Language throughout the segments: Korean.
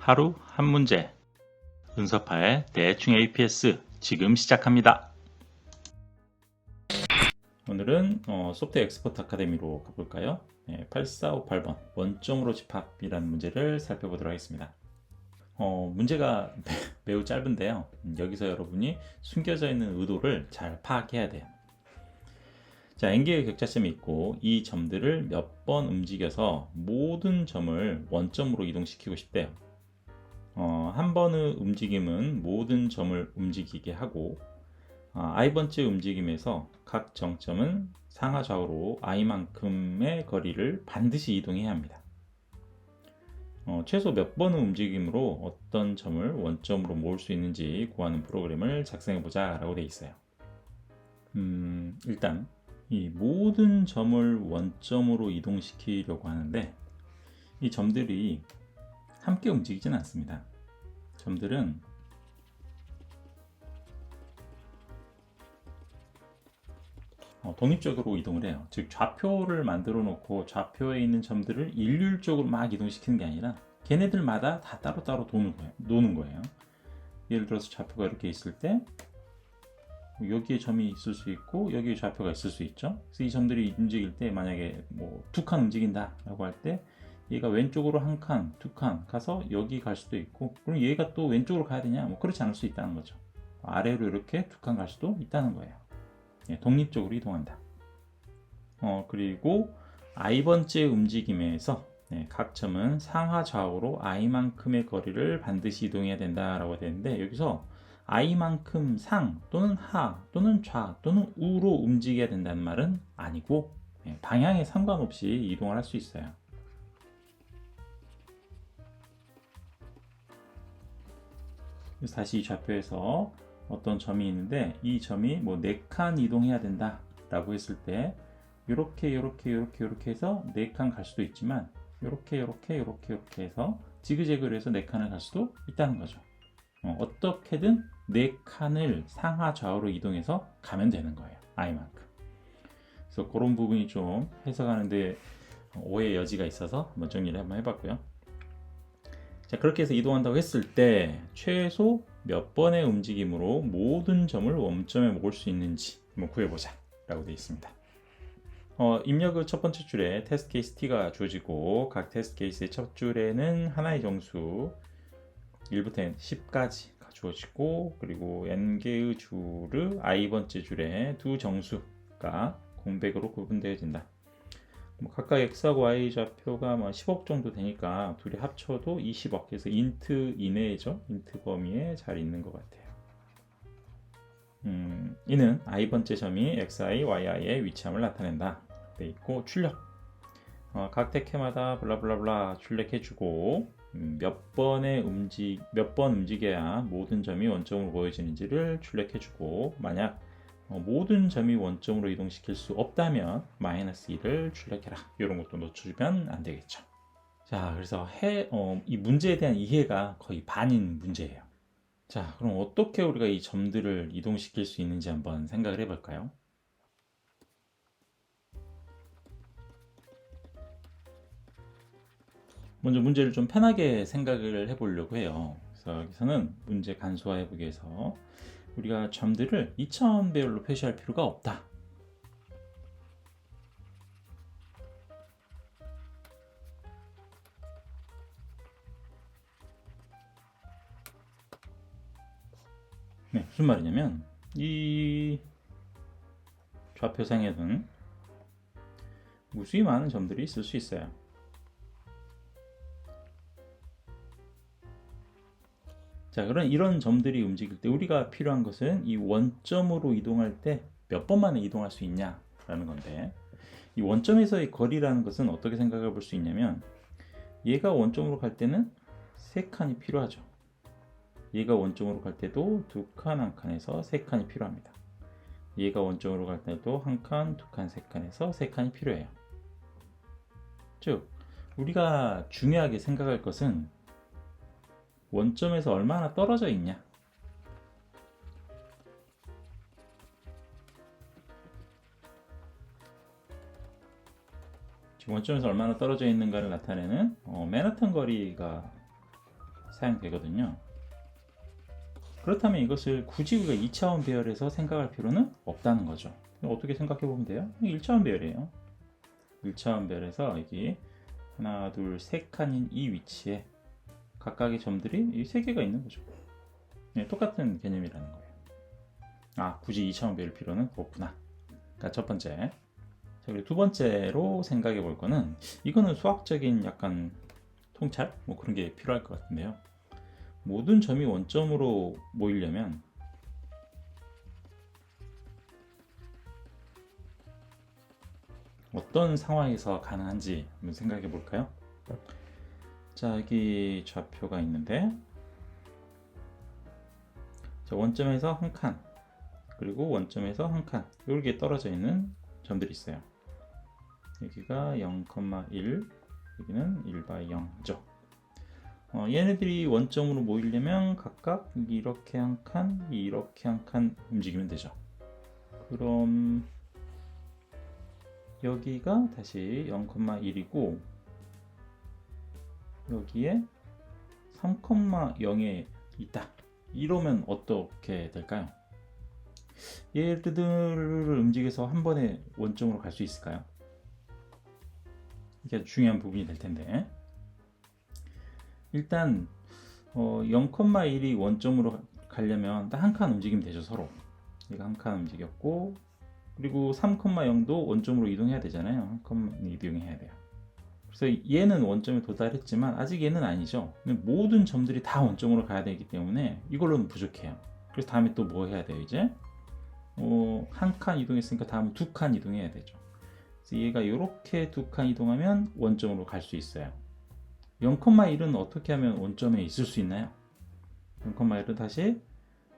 하루 한 문제 은서파의 대충 APS 지금 시작합니다. 오늘은 소프트 엑스퍼트 아카데미로 가볼까요? 8458번 원점으로 집합이라는 문제를 살펴보도록 하겠습니다. 문제가 매우 짧은데요. 여기서 여러분이 숨겨져 있는 의도를 잘 파악해야 돼요. 자, n개의 격자점이 있고 이 점들을 몇 번 움직여서 모든 점을 원점으로 이동시키고 싶대요. 한 번의 움직임은 모든 점을 움직이게 하고 i번째 움직임에서 각 정점은 상하좌우로 i만큼의 거리를 반드시 이동해야 합니다. 최소 몇 번의 움직임으로 어떤 점을 원점으로 모을 수 있는지 구하는 프로그램을 작성해보자 라고 되어 있어요. 일단 이 모든 점을 원점으로 이동시키려고 하는데 이 점들이 함께 움직이진 않습니다. 점들은 독립적으로 이동을 해요. 즉 좌표를 만들어 놓고 좌표에 있는 점들을 일률적으로 막 이동시키는 게 아니라 걔네들마다 다 따로따로 노는 거예요. 예를 들어서 좌표가 이렇게 있을 때 여기에 점이 있을 수 있고 여기에 좌표가 있을 수 있죠. 그래서 이 점들이 움직일 때 만약에 뭐 2칸 움직인다 라고 할 때 얘가 왼쪽으로 한 칸, 2칸 가서 여기 갈 수도 있고, 그럼 얘가 또 왼쪽으로 가야 되냐? 뭐 그렇지 않을 수 있다는 거죠. 아래로 이렇게 2칸 갈 수도 있다는 거예요. 독립적으로 이동한다. 그리고 i번째 움직임에서 각 점은 상하 좌우로 i만큼의 거리를 반드시 이동해야 된다라고 되는데, 여기서 i만큼 상 또는 하 또는 좌 또는 우로 움직여야 된다는 말은 아니고 방향에 상관없이 이동을 할 수 있어요. 그래서 다시 이 좌표에서 어떤 점이 있는데 이 점이 뭐 4칸 이동해야 된다 라고 했을 때 이렇게 해서 4칸 갈 수도 있지만 이렇게 해서 지그재그로 해서 4칸을 갈 수도 있다는 거죠. 어떻게든 4칸을 상하 좌우로 이동해서 가면 되는 거예요. i만큼. 그래서 그런 부분이 좀 해석하는데 오해 여지가 있어서 한번 정리를 한번 해봤고요. 자, 그렇게 해서 이동한다고 했을 때 최소 몇 번의 움직임으로 모든 점을 원점에 모을 수 있는지 한번 구해보자 라고 되어 있습니다. 입력의 첫 번째 줄에 테스트 케이스 t가 주어지고 각 테스트 케이스의 첫 줄에는 하나의 정수 1부터 10까지가 주어지고, 그리고 n개의 줄의 i번째 줄에 두 정수가 공백으로 구분되어진다. 각각 x하고 y 좌표가 10억 정도 되니까 둘이 합쳐도 20억, 그래서 인트 이내죠. 인트 범위에 잘 있는 것 같아요. 이는 i번째 점이 xi, yi의 위치함을 나타낸다. 돼 있고 출력. 각 택해마다 블라블라블라 출력해주고 몇 번 움직여야 모든 점이 원점으로 보여지는지를 출력해주고, 만약 모든 점이 원점으로 이동시킬 수 없다면 -1을 출력해라. 이런 것도 놓쳐주면 안 되겠죠. 자, 그래서 이 문제에 대한 이해가 거의 반인 문제예요. 자, 그럼 어떻게 우리가 이 점들을 이동시킬 수 있는지 한번 생각을 해볼까요? 먼저 문제를 좀 편하게 생각을 해보려고 해요. 그래서 여기서는 문제 간소화해보기 위해서 우리가 점들을 2000배열로 표시할 필요가 없다. 네, 무슨 말이냐면 이 좌표상에는 무수히 많은 점들이 있을 수 있어요. 자, 그런 이런 점들이 움직일 때 우리가 필요한 것은 이 원점으로 이동할 때 몇 번 만에 이동할 수 있냐라는 건데, 이 원점에서의 거리라는 것은 어떻게 생각해 볼 수 있냐면 얘가 원점으로 갈 때는 3칸이 필요하죠. 얘가 원점으로 갈 때도 2칸, 1칸에서 3칸이 필요합니다. 얘가 원점으로 갈 때도 1칸, 2칸, 3칸에서 3칸이 필요해요. 즉 우리가 중요하게 생각할 것은 원점에서 얼마나 떨어져 있냐. 지금 원점에서 얼마나 떨어져 있는가를 나타내는 맨하탄 거리가 사용되거든요. 그렇다면 이것을 굳이 우리가 2차원 배열에서 생각할 필요는 없다는 거죠. 어떻게 생각해 보면 돼요? 1차원 배열이에요. 1차원 배열에서 여기 하나, 둘, 세 칸인 이 위치에 각각의 점들이 이 세 개가 있는 거죠. 네, 똑같은 개념이라는 거예요. 아, 굳이 2차원 배열 필요는 없구나. 그러니까 첫 번째. 자, 그리고 두 번째로 생각해 볼 거는 이거는 수학적인 약간 통찰? 뭐 그런 게 필요할 것 같은데요. 모든 점이 원점으로 모이려면 어떤 상황에서 가능한지 한번 생각해 볼까요? 자, 여기 좌표가 있는데 자, 원점에서 한 칸, 그리고 원점에서 한 칸, 이렇게 떨어져 있는 점들이 있어요. 여기가 0,1, 여기는 1/0죠. 얘네들이 원점으로 모이려면 각각 이렇게 한 칸, 이렇게 한 칸 움직이면 되죠. 그럼 여기가 다시 0,1이고 여기에 3,0에 있다. 이러면 어떻게 될까요? 얘들을 움직여서 한 번에 원점으로 갈 수 있을까요? 이게 중요한 부분이 될 텐데, 일단 0,1이 원점으로 가려면 딱 한 칸 움직이면 되죠. 서로 얘가 한 칸 움직였고, 그리고 3,0도 원점으로 이동해야 되잖아요. 한 칸 이동해야 돼요. 그래서 얘는 원점에 도달했지만 아직 얘는 아니죠. 모든 점들이 다 원점으로 가야 되기 때문에 이걸로는 부족해요. 그래서 다음에 또 뭐 해야 돼요? 이제 한 칸 이동했으니까 다음은 두 칸 이동해야 되죠. 그래서 얘가 이렇게 두 칸 이동하면 원점으로 갈 수 있어요. 0,1은 어떻게 하면 원점에 있을 수 있나요? 0,1은 다시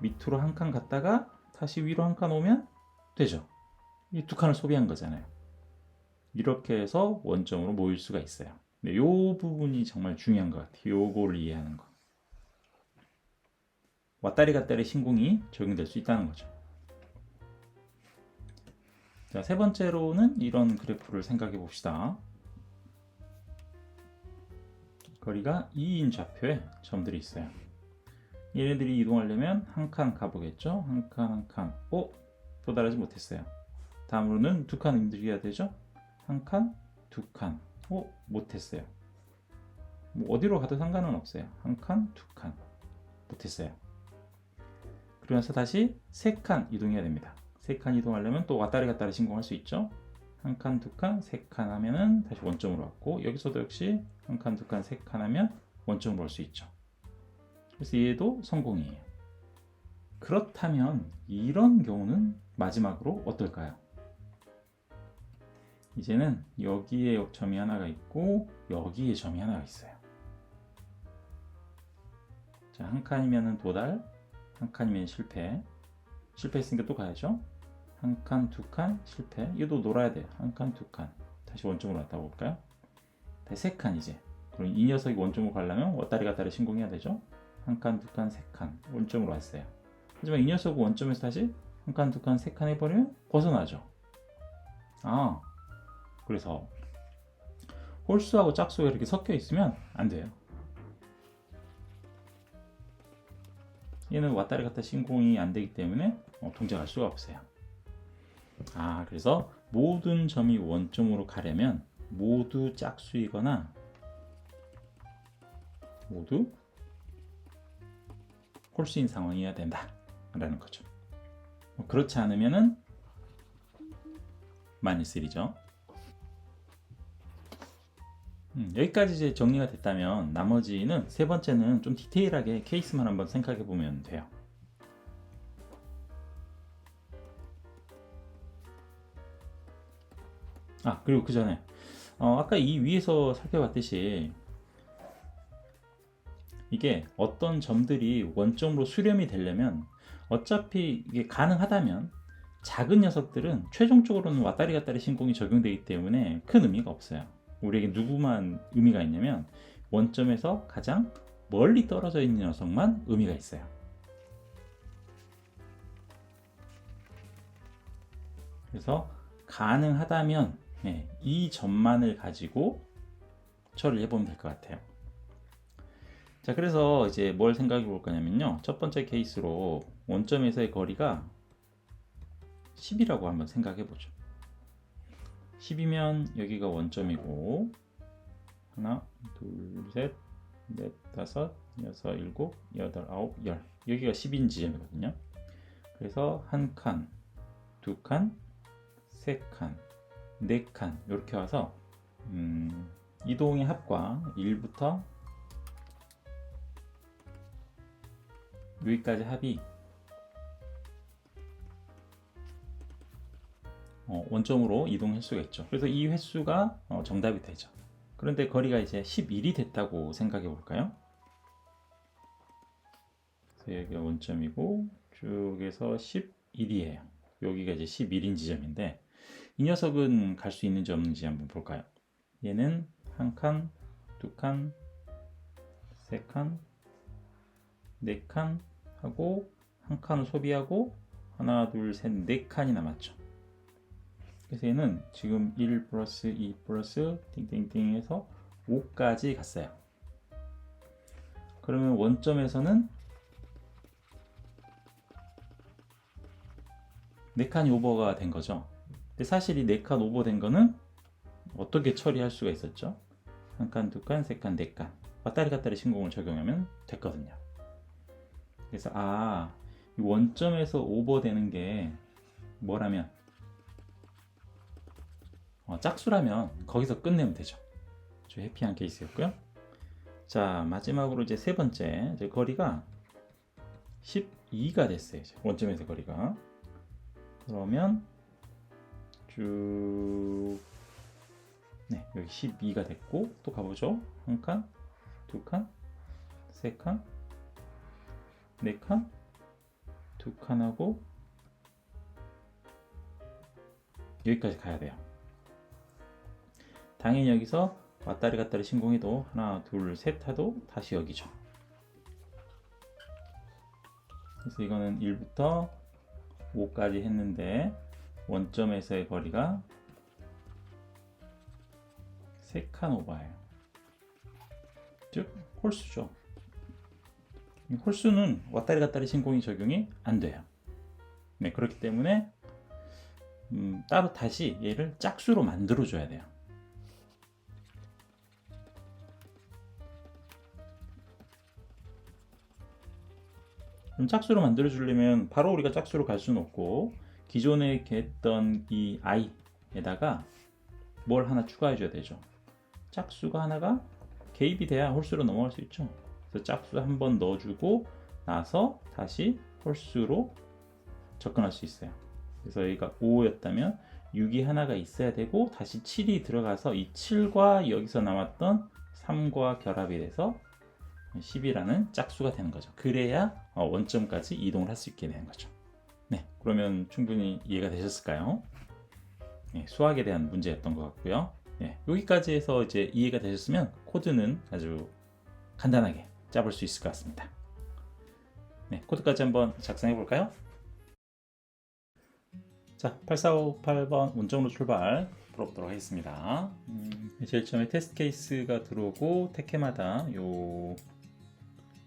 밑으로 한 칸 갔다가 다시 위로 한 칸 오면 되죠. 이 두 칸을 소비한 거잖아요. 이렇게 해서 원점으로 모일 수가 있어요. 이 부분이 정말 중요한 것 같아요. 요거를 이해하는 거. 왔다리 갔다리 신공이 적용될 수 있다는 거죠. 자, 세 번째로는 이런 그래프를 생각해 봅시다. 거리가 2인 좌표에 점들이 있어요. 얘네들이 이동하려면 한 칸 가보겠죠? 한 칸, 한 칸. 도달하지 못했어요. 다음으로는 두 칸 움직여야 되죠? 한 칸, 두 칸. 못했어요. 뭐 어디로 가도 상관은 없어요. 한 칸, 두 칸. 못했어요. 그러면서 다시 세 칸 이동해야 됩니다. 세 칸 이동하려면 또 왔다리 갔다리 신공할 수 있죠. 한 칸, 두 칸, 세 칸 하면은 다시 원점으로 왔고, 여기서도 역시 한 칸, 두 칸, 세 칸 하면 원점으로 올 수 있죠. 그래서 얘도 성공이에요. 그렇다면 이런 경우는 마지막으로 어떨까요? 이제는 여기에 점이 하나가 있고 여기에 점이 하나가 있어요. 자, 한 칸이면 도달, 한 칸이면 실패. 실패했으니까 또 가야죠. 한 칸, 두 칸, 실패. 얘도 놀아야 돼요. 한 칸, 두 칸. 다시 원점으로 왔다 볼까요? 다시 세 칸 이제. 그럼 이 녀석이 원점으로 가려면 왔다리 갔다리 신공해야 되죠. 한 칸, 두 칸, 세 칸. 원점으로 왔어요. 하지만 이 녀석은 원점에서 다시 한 칸, 두 칸, 세 칸 해버리면 벗어나죠. 그래서 홀수하고 짝수가 이렇게 섞여 있으면 안 돼요. 얘는 왔다리 갔다 신공이 안 되기 때문에 동작할 수가 없어요. 그래서 모든 점이 원점으로 가려면 모두 짝수이거나 모두 홀수인 상황이어야 된다 라는 거죠. 그렇지 않으면은 -1이죠. 여기까지 이제 정리가 됐다면 나머지는 세 번째는 좀 디테일하게 케이스만 한번 생각해 보면 돼요. 그리고 그 전에 아까 이 위에서 살펴봤듯이 이게 어떤 점들이 원점으로 수렴이 되려면 어차피 이게 가능하다면 작은 녀석들은 최종적으로는 왔다리 갔다리 신공이 적용되기 때문에 큰 의미가 없어요. 우리에게 누구만 의미가 있냐면 원점에서 가장 멀리 떨어져 있는 녀석만 의미가 있어요. 그래서 가능하다면 이 점만을 가지고 처리를 해보면 될 것 같아요. 자, 그래서 이제 뭘 생각해 볼 거냐면요. 첫 번째 케이스로 원점에서의 거리가 10이라고 한번 생각해 보죠. 10이면 여기가 원점이고 하나, 둘, 셋, 넷, 다섯, 여섯, 일곱, 여덟, 아홉, 열. 여기가 10인 지점이거든요. 그래서 한 칸, 두 칸, 세 칸, 네 칸 이렇게 와서 이동의 합과 1부터 여기까지 합이 원점으로 이동 횟수가 있죠. 그래서 이 횟수가 정답이 되죠. 그런데 거리가 이제 11이 됐다고 생각해 볼까요? 그래서 여기가 원점이고 쭉에서 11이에요. 여기가 이제 11인 지점인데 이 녀석은 갈 수 있는지 없는지 한번 볼까요? 얘는 한 칸, 두 칸, 세 칸, 네 칸 하고 한 칸을 소비하고 하나, 둘, 셋, 네 칸이 남았죠. 그래서 얘는 지금 1 플러스 2 플러스 띵띵띵 해서 5까지 갔어요. 그러면 원점에서는 4칸이 오버가 된 거죠. 근데 사실 이 4칸 오버 된 거는 어떻게 처리할 수가 있었죠? 한 칸, 두 칸, 세 칸, 네 칸 왔다리 갔다리 신공을 적용하면 됐거든요. 그래서 이 원점에서 오버되는 게 뭐라면 짝수라면 거기서 끝내면 되죠. 아주 해피한 케이스였고요. 자, 마지막으로 이제 세 번째 이제 거리가 12가 됐어요. 이제 원점에서 거리가. 그러면 쭉 여기 12가 됐고 또 가보죠. 한 칸, 두 칸, 세 칸, 네 칸, 두 칸하고 여기까지 가야 돼요. 당연히 여기서 왔다리 갔다리 신공해도 하나, 둘, 셋 하도 다시 여기죠. 그래서 이거는 1부터 5까지 했는데 원점에서의 거리가 3칸 오버예요. 즉 홀수죠. 홀수는 왔다리 갔다리 신공이 적용이 안 돼요. 네, 그렇기 때문에 따로 다시 얘를 짝수로 만들어 줘야 돼요. 그럼 짝수로 만들어 주려면 바로 우리가 짝수로 갈 수는 없고 기존에 했던 이 i에다가 뭘 하나 추가해 줘야 되죠. 짝수가 하나가 개입이 돼야 홀수로 넘어갈 수 있죠. 그래서 짝수 한 번 넣어주고 나서 다시 홀수로 접근할 수 있어요. 그래서 여기가 5였다면 6이 하나가 있어야 되고 다시 7이 들어가서 이 7과 여기서 남았던 3과 결합이 돼서 10이라는 짝수가 되는 거죠. 그래야 원점까지 이동을 할 수 있게 되는 거죠. 네, 그러면 충분히 이해가 되셨을까요? 네, 수학에 대한 문제였던 것 같고요. 네, 여기까지 해서 이제 이해가 되셨으면 코드는 아주 간단하게 짜볼 수 있을 것 같습니다. 네, 코드까지 한번 작성해 볼까요? 자, 8458번 원점으로 출발 풀어보도록 하겠습니다. 제일 처음에 테스트 케이스가 들어오고 택해마다 요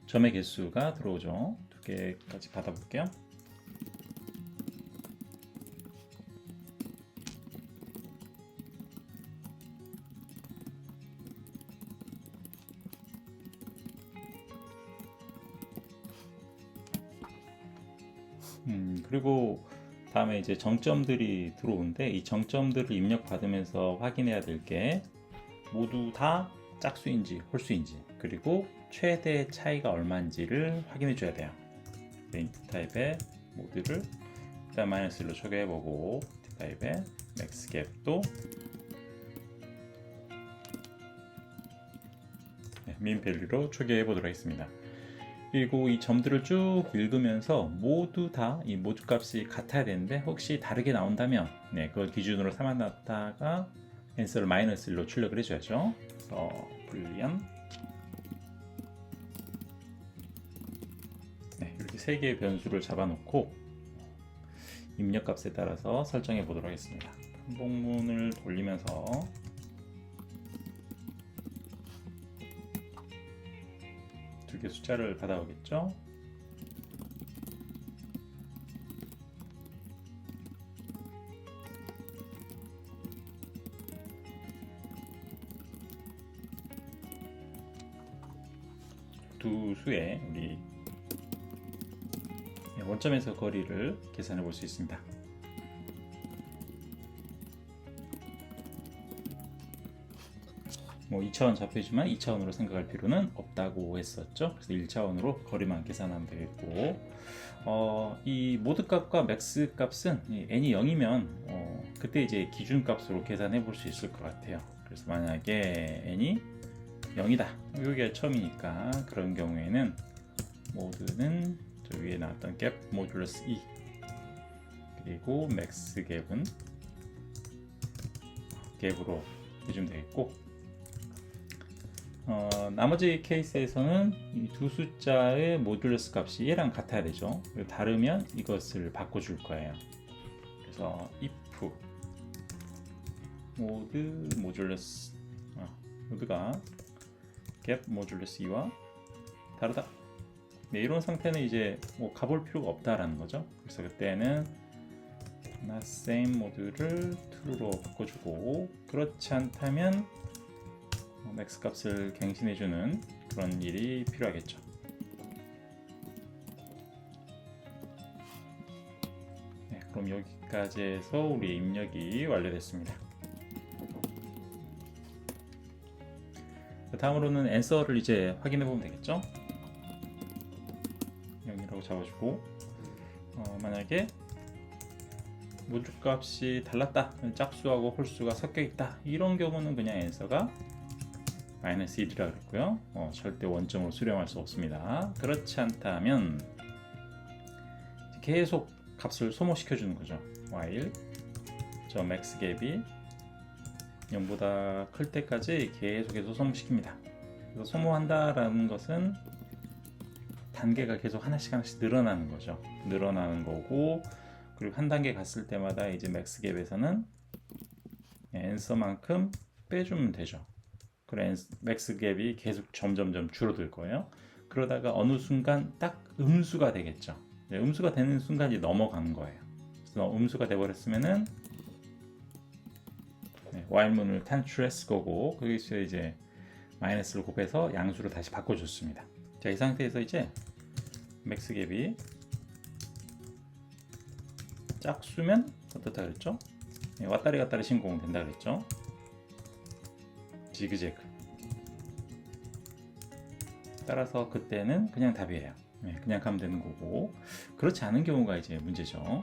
점의 개수가 들어오죠. 2개까지 받아볼게요. 그리고 다음에 이제 정점들이 들어오는데 이 정점들을 입력받으면서 확인해야 될 게 모두 다 짝수인지 홀수인지 그리고 최대 차이가 얼마인지를 확인해 줘야 돼요. 인트 타입의 모드를 일단 -1로 초기해 보고 인트 타입의 맥스 갭도 민 밸류로 초기해 보도록 하겠습니다. 그리고 이 점들을 쭉 읽으면서 모두 다 이 모두 값이 같아야 되는데 혹시 다르게 나온다면 그걸 기준으로 삼아놨다가 앤서를 -1로 출력을 해줘야죠. 그래서 불리언 이렇게 3개의 변수를 잡아놓고 입력값에 따라서 설정해 보도록 하겠습니다. 반복문을 돌리면서 두 개 숫자를 받아오겠죠. 두 수의 우리 원점에서 거리를 계산해 볼 수 있습니다. 뭐 2차원 좌표이지만 2차원으로 생각할 필요는 없다고 했었죠. 그래서 1차원으로 거리만 계산하면 되겠고, 이 모드 값과 맥스 값은 n이 0이면 그때 이제 기준 값으로 계산해 볼 수 있을 것 같아요. 그래서 만약에 n이 0이다, 여기가 처음이니까 그런 경우에는 모드는 저 위에 나왔던 갭 모듈러스 2, 그리고 맥스 갭은 갭으로 해주면 되겠고, 나머지 케이스에서는 이 두 숫자의 모듈러스 값이 얘랑 같아야 되죠. 다르면 이것을 바꿔줄 거예요. 그래서 if 모드 모듈러스 모드가 갭 모듈러스 2와 다르다. 네, 이런 상태는 이제 뭐 가볼 필요가 없다라는 거죠. 그래서 그때는 not same 모드를 true로 바꿔주고, 그렇지 않다면 맥스 값을 갱신해주는 그런 일이 필요하겠죠. 네, 그럼 여기까지 해서 우리의 입력이 완료됐습니다. 다음으로는 answer를 이제 확인해 보면 되겠죠. 0이라고 잡아주고, 만약에 모듈 값이 달랐다, 짝수하고 홀수가 섞여 있다, 이런 경우는 그냥 answer가 -1이라 그랬고요. 절대 원점으로 수렴할 수 없습니다. 그렇지 않다면 계속 값을 소모시켜 주는 거죠. while 저 max 갭이 0보다 클 때까지 계속해서 소모시킵니다. 그래서 소모한다라는 것은 단계가 계속 하나씩 늘어나는 거죠. 늘어나는 거고, 그리고 한 단계 갔을 때마다 이제 max 갭에서는 answer만큼 빼주면 되죠. 그래, 맥스 갭이 계속 점점점 줄어들 거예요. 그러다가 어느 순간 딱 음수가 되겠죠. 네, 음수가 되는 순간이 넘어간 거예요. 그래서 음수가 돼버렸으면은 while문을 탈출했을 거고, 거기서 이제 마이너스를 곱해서 양수로 다시 바꿔줬습니다. 자, 이 상태에서 이제 맥스 갭이 짝수면 어떻다 그랬죠? 왔다리 갔다리 신공 된다 그랬죠? 지그재그. 따라서 그때는 그냥 답이에요. 그냥 가면 되는 거고, 그렇지 않은 경우가 이제 문제죠.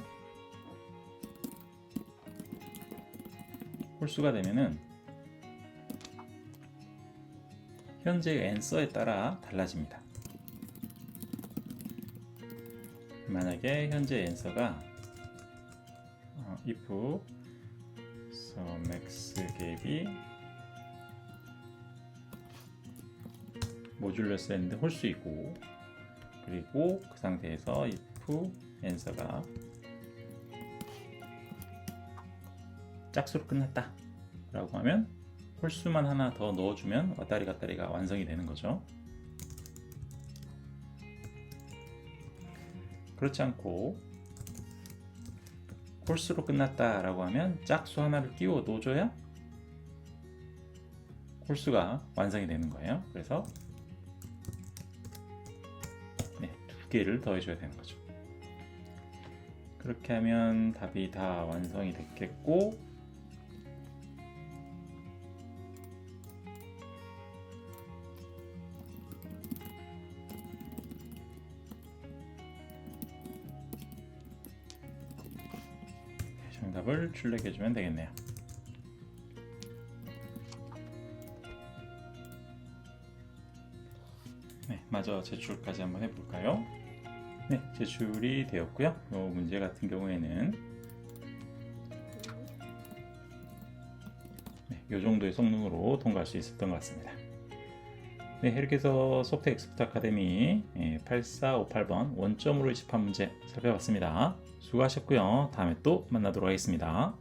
홀수가 되면은 현재 answer에 따라 달라집니다. 만약에 현재 answer가 if max 갭이 모듈러스였는데 홀수이고, 그리고 그 상태에서 if answer가 짝수로 끝났다 라고 하면 홀수만 하나 더 넣어주면 왔다리 갔다리가 완성이 되는 거죠. 그렇지 않고 홀수로 끝났다 라고 하면 짝수 하나를 끼워 넣어줘야 홀수가 완성이 되는 거예요. 그래서 두 개를 더해줘야 되는 거죠. 그렇게 하면 답이 다 완성이 됐겠고, 정답을 출력해주면 되겠네요. 네, 마저 제출까지 한번 해볼까요? 네, 제출이 되었고요. 이 문제 같은 경우에는 이 정도의 성능으로 통과할 수 있었던 것 같습니다. 네, 이렇게 해서 소프트 엑스퍼트 아카데미 8458번 원점으로 집합 문제 살펴봤습니다. 수고하셨고요. 다음에 또 만나도록 하겠습니다.